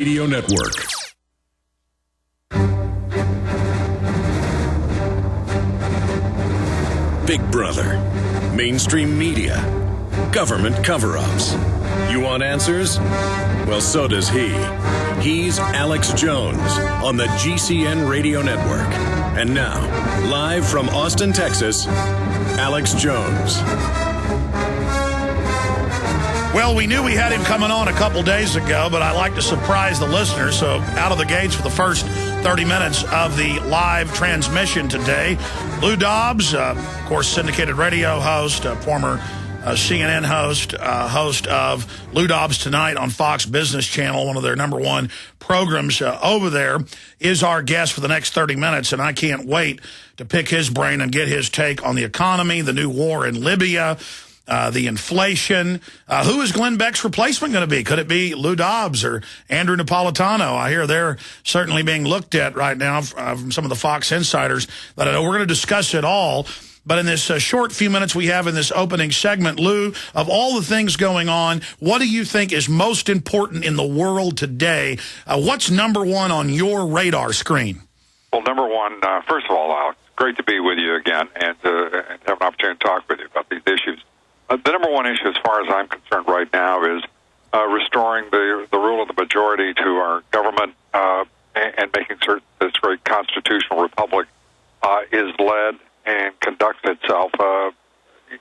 Radio Network. Big Brother, mainstream media, government cover-ups. You want answers? Well, so does he. He's Alex Jones on the GCN Radio Network. And now, live from Austin, Texas, Alex Jones. Well, we knew we had him coming on a couple days ago, but I like to surprise the listeners. So out of the gates for the first 30 minutes of the live transmission today, Lou Dobbs, of course, syndicated radio host, former CNN host, host of Lou Dobbs Tonight on Fox Business Channel, one of their #1 programs over there, is our guest for the next 30 minutes. And I can't wait to pick his brain and get his take on the economy, the new war in Libya, the inflation. Who is Glenn Beck's replacement going to be? Could it be Lou Dobbs or Andrew Napolitano? I hear they're certainly being looked at right now from some of the Fox insiders. But I know we're going to discuss it all. But in this short few minutes we have in this opening segment, Lou, of all the things going on, what do you think is most important in the world today? What's #1 on your radar screen? Well, #1, first of all, Alex, great to be with you again and have an opportunity to talk with you about these issues. The #1 issue, as far as I'm concerned right now, is restoring the rule of the majority to our government and making certain this great constitutional republic is led and conducts itself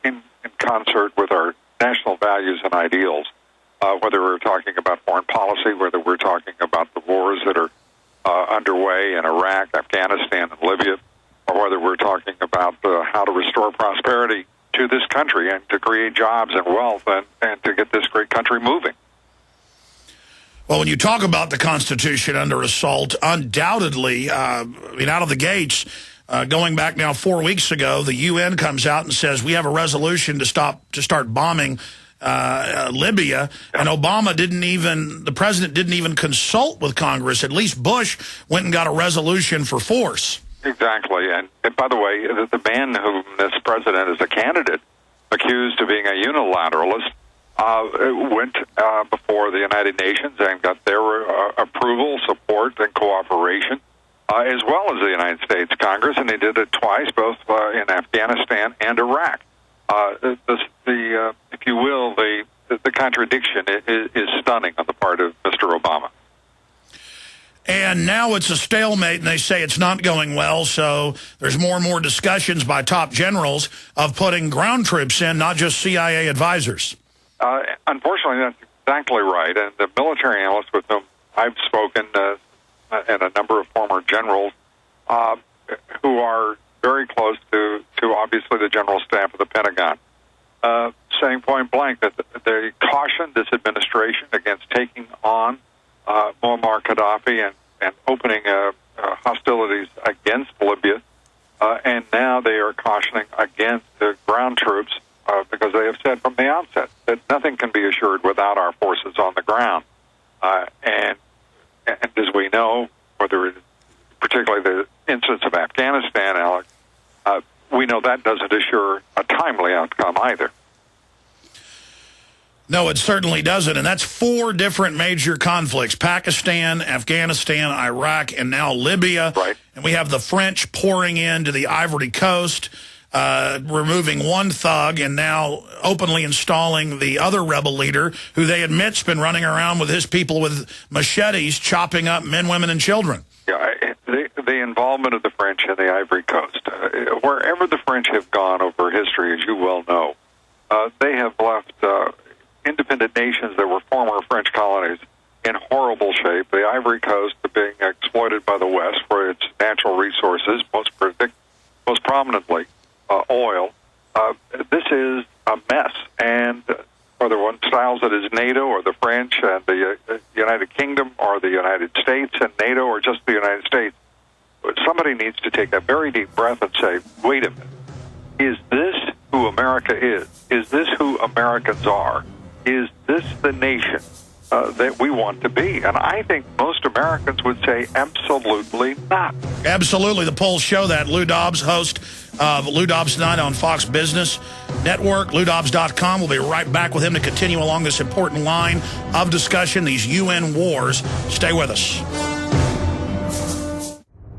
in concert with our national values and ideals, whether we're talking about foreign policy, whether we're talking about the wars that are underway in Iraq, Afghanistan, and Libya, or whether we're talking about how to restore prosperity to this country and to create jobs and wealth and to get this great country moving. Well, when you talk about the Constitution under assault, undoubtedly, out of the gates, going back now 4 weeks ago, the UN comes out and says we have a resolution to start bombing Libya, and the president didn't even consult with Congress. At least Bush went and got a resolution for force. Exactly, and by the way, the man whom this president is a candidate, accused of being a unilateralist, went before the United Nations and got their approval, support, and cooperation, as well as the United States Congress, and he did it twice, both in Afghanistan and Iraq. If you will, the contradiction is stunning on the part of Mr. Obama. And now it's a stalemate, and they say it's not going well, so there's more and more discussions by top generals of putting ground troops in, not just CIA advisors. Unfortunately, that's exactly right. And the military analysts with whom I've spoken, and a number of former generals who are very close to obviously the general staff of the Pentagon, saying point blank that they cautioned this administration against taking on Muammar Gaddafi and opening hostilities against Libya, and now they are cautioning against the ground troops because they have said from the outset that nothing can be assured without our forces on the ground. And as we know, whether it's particularly the instance of Afghanistan, Alex, we know that doesn't assure a timely outcome either. No, it certainly doesn't, and that's 4 different major conflicts: Pakistan, Afghanistan, Iraq, and now Libya. Right. And we have the French pouring into the Ivory Coast, removing one thug, and now openly installing the other rebel leader, who they admit's been running around with his people with machetes, chopping up men, women, and children. Yeah, the involvement of the French in the Ivory Coast, wherever the French have gone over history, as you well know, they have left independent nations that were former French colonies in horrible shape. The Ivory Coast being exploited by the West for its natural resources, most prominently oil. This is a mess, and whether one styles it as NATO or the French and the United Kingdom or the United States and NATO or just the United States, somebody needs to take a very deep breath and say, wait a minute, is this who America is? Is this who Americans are? Is this the nation that we want to be? And I think most Americans would say absolutely not. Absolutely. The polls show that. Lou Dobbs, host of Lou Dobbs Tonight on Fox Business Network, LouDobbs.com. We'll be right back with him to continue along this important line of discussion, these UN wars. Stay with us.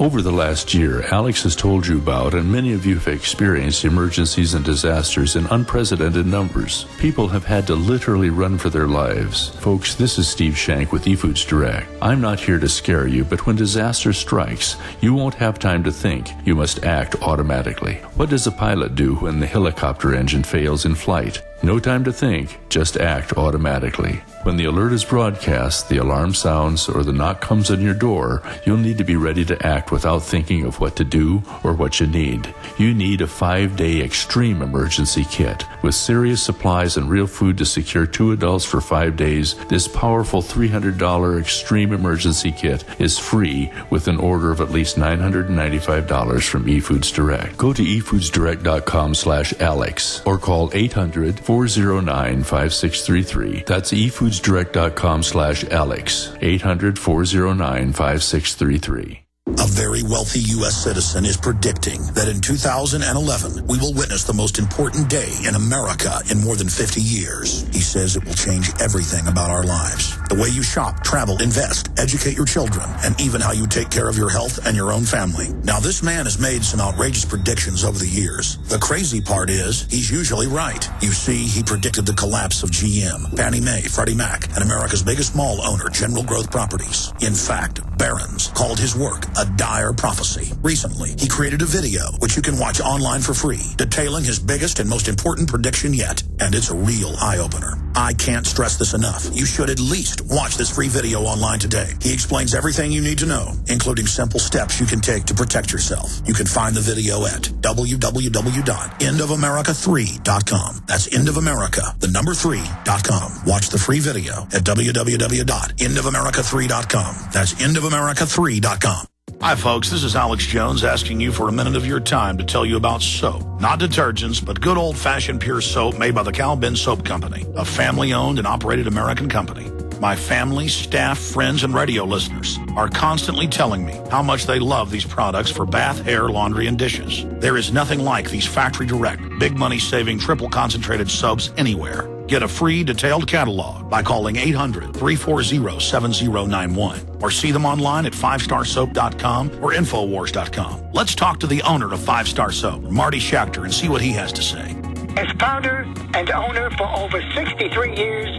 Over the last year, Alex has told you about, and many of you have experienced, emergencies and disasters in unprecedented numbers. People have had to literally run for their lives. Folks, this is Steve Shank with eFoods Direct. I'm not here to scare you, but when disaster strikes, you won't have time to think. You must act automatically. What does a pilot do when the helicopter engine fails in flight? No time to think, just act automatically. When the alert is broadcast, the alarm sounds, or the knock comes on your door, you'll need to be ready to act without thinking of what to do or what you need. You need a 5-day extreme emergency kit. With serious supplies and real food to secure 2 adults for 5 days, this powerful $300 extreme emergency kit is free with an order of at least $995 from eFoods Direct. Go to efoodsdirect.com/Alex or call 800-409-5633. That's efoodsdirect.com/Alex. 800-409-5633. A very wealthy U.S. citizen is predicting that in 2011, we will witness the most important day in America in more than 50 years. He says it will change everything about our lives. The way you shop, travel, invest, educate your children, and even how you take care of your health and your own family. Now, this man has made some outrageous predictions over the years. The crazy part is, he's usually right. You see, he predicted the collapse of GM, Fannie Mae, Freddie Mac, and America's biggest mall owner, General Growth Properties. In fact, Barron's called his work a dire prophecy. Recently, he created a video, which you can watch online for free, detailing his biggest and most important prediction yet. And it's a real eye-opener. I can't stress this enough. You should at least watch this free video online today. He explains everything you need to know, including simple steps you can take to protect yourself. You can find the video at www.endofamerica3.com. That's endofamerica, the number 3.com. Watch the free video at www.endofamerica3.com. That's endofamerica3.com. Hi, folks. This is Alex Jones asking you for a minute of your time to tell you about soap. Not detergents, but good old-fashioned pure soap made by the Cal Ben Soap Company, a family-owned and operated American company. My family, staff, friends, and radio listeners are constantly telling me how much they love these products for bath, hair, laundry, and dishes. There is nothing like these factory-direct, big money-saving, triple-concentrated soaps anywhere. Get a free detailed catalog by calling 800-340-7091 or see them online at 5starsoap.com or Infowars.com. Let's talk to the owner of 5 Star Soap, Marty Schachter, and see what he has to say. As founder and owner for over 63 years,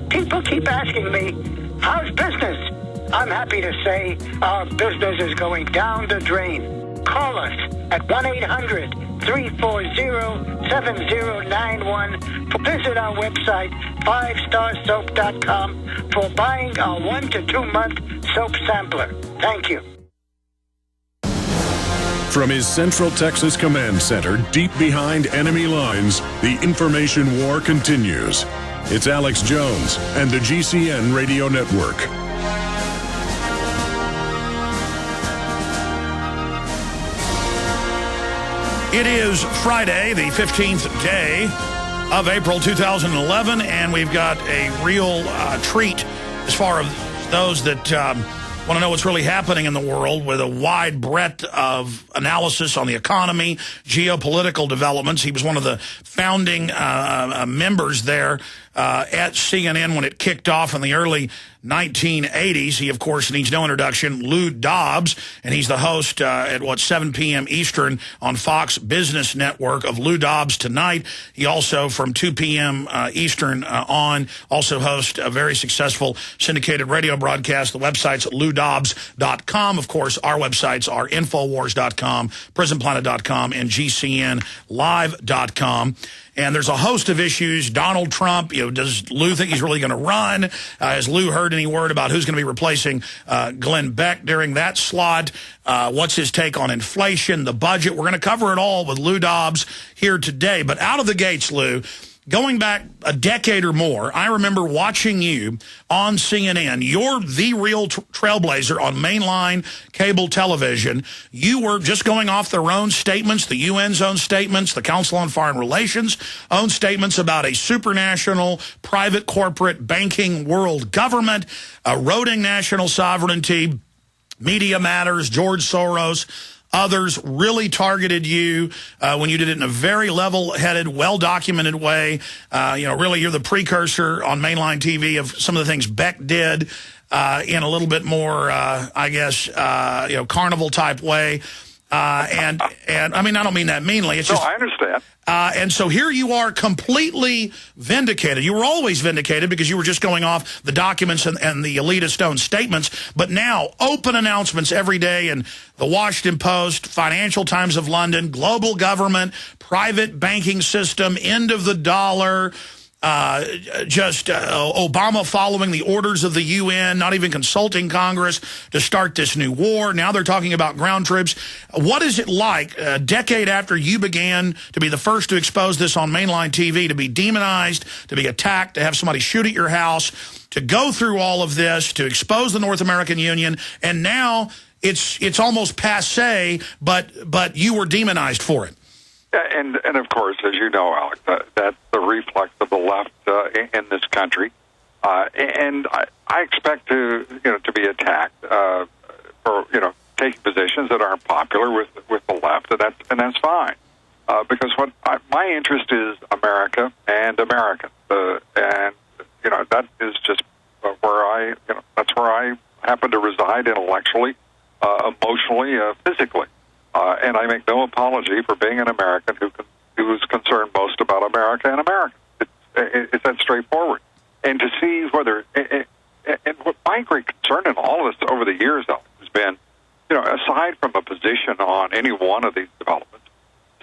people keep asking me, how's business? I'm happy to say our business is going down the drain. Call us at 1-800-340-7091 or visit our website, 5starsoap.com, for buying our 1 to 2 month soap sampler. Thank you. From his Central Texas Command Center, deep behind enemy lines, the information war continues. It's Alex Jones and the GCN Radio Network. It is Friday, the 15th day of April 2011, and we've got a real treat as far as those that want to know what's really happening in the world, with a wide breadth of analysis on the economy, geopolitical developments. He was one of the founding members there at CNN when it kicked off in the early 1980s. He, of course, needs no introduction, Lou Dobbs, and he's the host at, 7 p.m. Eastern on Fox Business Network of Lou Dobbs Tonight. He also, from 2 p.m. Eastern on, also hosts a very successful syndicated radio broadcast. The website's LouDobbs.com. Of course, our websites are Infowars.com, PrisonPlanet.com, and GCNLive.com. And there's a host of issues. Donald Trump, does Lou think he's really going to run? Has Lou heard any word about who's going to be replacing Glenn Beck during that slot? What's his take on inflation, the budget? We're going to cover it all with Lou Dobbs here today. But out of the gates, Lou, going back a decade or more, I remember watching you on CNN. You're the real trailblazer on mainline cable television. You were just going off their own statements, the UN's own statements, the Council on Foreign Relations' own statements about a supranational, private corporate banking world government, eroding national sovereignty, Media Matters, George Soros. Others really targeted you when you did it in a very level-headed, well-documented way. Really, you're the precursor on mainline TV of some of the things Beck did in a little bit more, carnival-type way. And I mean, I don't mean that meanly. It's just, I understand. And so here you are completely vindicated. You were always vindicated because you were just going off the documents and the elitist own statements. But now open announcements every day in the Washington Post, Financial Times of London, global government, private banking system, end of the dollar, Obama following the orders of the UN, not even consulting Congress to start this new war. Now they're talking about ground troops. What is it like a decade after you began to be the first to expose this on mainline TV, to be demonized, to be attacked, to have somebody shoot at your house, to go through all of this, to expose the North American Union, and now it's almost passé, but you were demonized for it? And of course, as you know, Alex, that's the reflex of the left in this country, and I expect to be attacked for taking positions that aren't popular with the left, and that's fine, because my interest is America and Americans, and that is just where that's where I happen to reside intellectually, emotionally, physically. And I make no apology for being an American who is concerned most about America and Americans. It's that straightforward. And to see whether, and what my great concern in all of this over the years, though, has been, aside from a position on any one of these developments,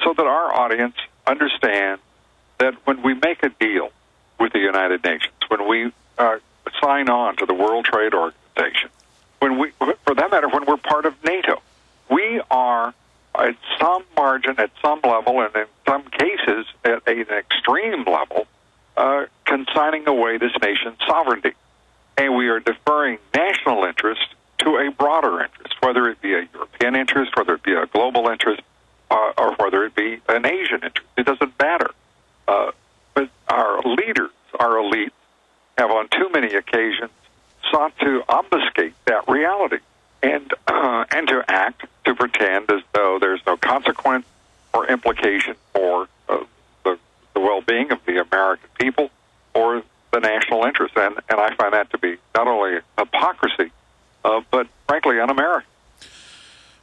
so that our audience understands that when we make a deal with the United Nations, when we sign on to the World Trade Organization, for that matter, when we're part of NATO, we are at some margin, at some level, and in some cases at an extreme level, consigning away this nation's sovereignty. And we are deferring national interest to a broader interest, whether it be a European interest, whether it be a global interest, or whether it be an Asian interest. It doesn't matter. But our leaders, our elites, have on too many occasions sought to obfuscate that reality and to act, to pretend as though there's no consequence or implication for the well-being of the American people or the national interest. And I find that to be not only hypocrisy, but frankly un-American.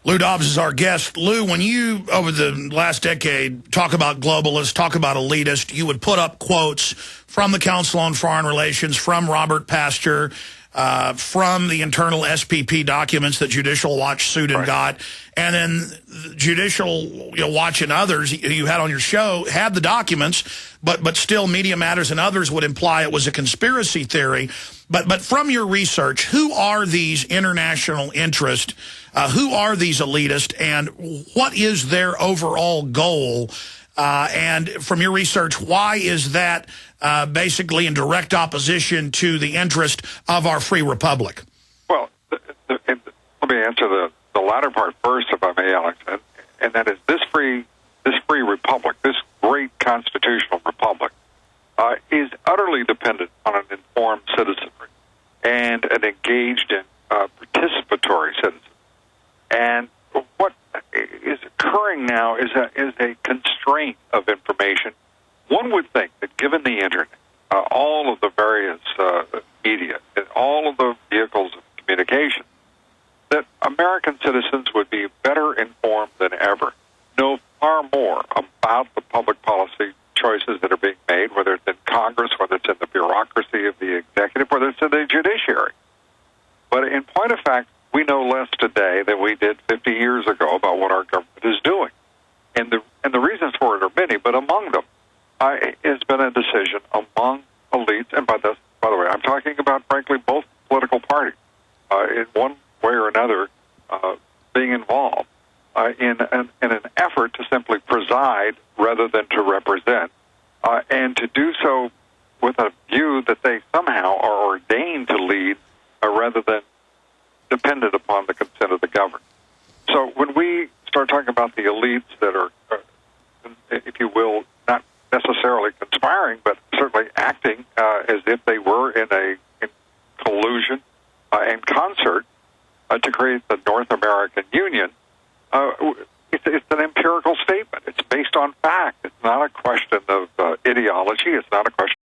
Lou Dobbs is our guest. Lou, when you, over the last decade, talk about globalists, talk about elitists, you would put up quotes from the Council on Foreign Relations, from Robert Pastor, from the internal SPP documents that Judicial Watch sued and got, and then Judicial Watch and others you had on your show had the documents, but still Media Matters and others would imply it was a conspiracy theory. But from your research, who are these international interests? Who are these elitists, and what is their overall goal? And from your research, why is that basically in direct opposition to the interest of our free republic? Well, let me answer the latter part first, if I may, Alex, and that is this free republic, this great constitutional republic, is utterly dependent on an informed citizenry and an engaged and participatory citizenry. And what is occurring now is a constraint of information. One would think that given the internet, all of the various media, and all of the vehicles of communication, that American citizens would be better informed than ever, know far more about the public policy choices that are being made, whether it's in Congress, whether it's in the bureaucracy of the executive, whether it's in the judiciary. But in point of fact, we know less today than we did 50 years ago about what our government is doing. And the reasons for it are many, but among them has been a decision among elites, and by the way, I'm talking about, frankly, both political parties, in one way or another, being involved in an effort to simply preside rather than to represent, and to do so with a view that they somehow are ordained to lead rather than dependent upon the consent of the governed. So when we start talking about the elites that are, if you will, not necessarily conspiring, but certainly acting as if they were in collusion and concert to create the North American Union, it's an empirical statement. It's based on fact. It's not a question of ideology. It's not a question